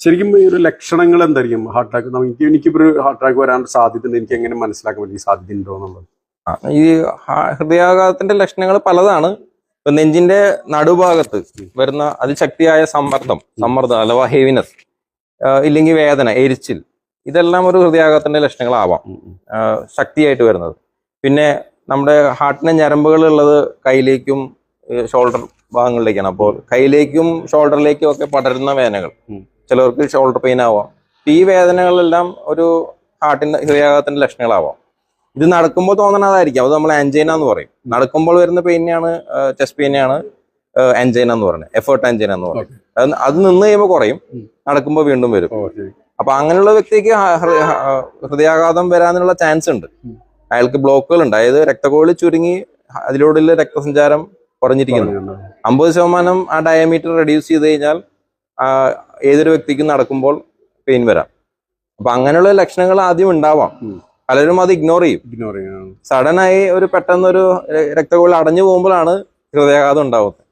ശരിക്കും ഈ ഒരു ലക്ഷണങ്ങൾ എന്തായിരിക്കും ഹാർട്ട് അറ്റാക്ക്? എനിക്കിപ്പോ ഒരു ഹാർട്ട് അറ്റാക്ക് വരാൻ സാധ്യത എനിക്ക് എങ്ങനെ മനസ്സിലാക്കാൻ പറ്റും സാധ്യത ഉണ്ടോ എന്നുള്ളത്? ഈ ഹൃദയാഘാതത്തിന്റെ ലക്ഷണങ്ങൾ പലതാണ്. ഇപ്പൊ നെഞ്ചിന്റെ നടുഭാഗത്ത് വരുന്ന അതിശക്തിയായ സമ്മർദ്ദം അഥവാ ഹെവിനെസ്, ഇല്ലെങ്കിൽ വേദന, എരിച്ചിൽ, ഇതെല്ലാം ഒരു ഹൃദയാഘാതത്തിന്റെ ലക്ഷണങ്ങളാവാം ശക്തിയായിട്ട് വരുന്നത്. പിന്നെ നമ്മുടെ ഹാർട്ടിന്റെ ഞരമ്പുകൾ ഉള്ളത് കൈയിലേക്കും ഷോൾഡർ ഭാഗങ്ങളിലേക്കാണ്. അപ്പോൾ കൈയിലേക്കും ഷോൾഡറിലേക്കും ഒക്കെ പടരുന്ന വേദനകൾ, ചിലർക്ക് ഷോൾഡർ പെയിൻ ആവാം. ഈ വേദനകളെല്ലാം ഒരു ഹൃദയാഘാതത്തിന്റെ ലക്ഷണങ്ങളാവാം. ഇത് നടക്കുമ്പോൾ തോന്നണതായിരിക്കും, അത് നമ്മൾ ആൻജൈന എന്ന് പറയും. നടക്കുമ്പോൾ വരുന്ന പെയിനെയാണ്, ചെസ്റ്റ് പെയിനെയാണ് ആൻജൈന എന്ന് പറയുന്നത്, എഫേർട്ട് ആൻജൈന എന്ന് പറയും. അത് നിന്ന് കഴിയുമ്പോൾ കുറയും, നടക്കുമ്പോൾ വീണ്ടും വരും. അപ്പൊ അങ്ങനെയുള്ള വ്യക്തിക്ക് ഹൃദയാഘാതം വരാനുള്ള ചാൻസ് ഉണ്ട്. അയാൾക്ക് ബ്ലോക്കുകൾ ഉണ്ട്, അതായത് രക്തക്കൊഴൽ ചുരുങ്ങി അതിലൂടെയുള്ള രക്തസഞ്ചാരം കുറഞ്ഞിരിക്കുന്നു. 50% ആ ഡയമീറ്റർ റെഡ്യൂസ് ചെയ്ത് കഴിഞ്ഞാൽ ഏതൊരു വ്യക്തിക്കും നടക്കുമ്പോൾ പെയിൻ വരാം. അപ്പൊ അങ്ങനെയുള്ള ലക്ഷണങ്ങൾ ആദ്യം ഉണ്ടാവാം. പലരും അത് ഇഗ്നോർ ചെയ്യും. സഡനായി ഒരു പെട്ടെന്നൊരു രക്തക്കൊഴൽ അടഞ്ഞു പോകുമ്പോഴാണ് ഹൃദയാഘാതം ഉണ്ടാവുന്നത്.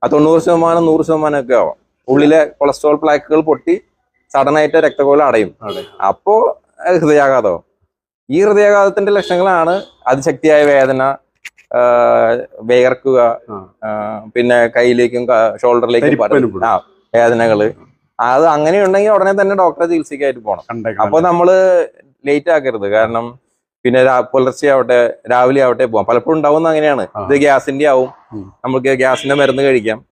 ആ 90%, 100% ഒക്കെ ആവാം. ഉള്ളിലെ കൊളസ്ട്രോൾ പ്ലാക്കുകൾ പൊട്ടി സഡനായിട്ട് രക്തക്കൊഴൽ അടയും. അപ്പോ ഹൃദയാഘാതമാവും. ഈ ഹൃദയാഘാതത്തിന്റെ ലക്ഷണങ്ങളാണ് അതിശക്തിയായ വേദന, വേർക്കുക, പിന്നെ കൈയിലേക്കും ഷോൾഡറിലേക്കും വേദനകള്. അത് അങ്ങനെയുണ്ടെങ്കിൽ ഉടനെ തന്നെ ഡോക്ടറെ ചികിത്സയ്ക്കായിട്ട് പോകണം. അപ്പൊ നമ്മള് ലേറ്റ് ആക്കരുത്. കാരണം പിന്നെ പുലർച്ചെ ആവട്ടെ രാവിലെ ആവട്ടെ പോവാം. പലപ്പോഴും ഉണ്ടാവുന്ന അങ്ങനെയാണ്. ഇത് ഗ്യാസിന്റെ ആവും, നമുക്ക് ഗ്യാസിന്റെ മരുന്ന് കഴിക്കാം.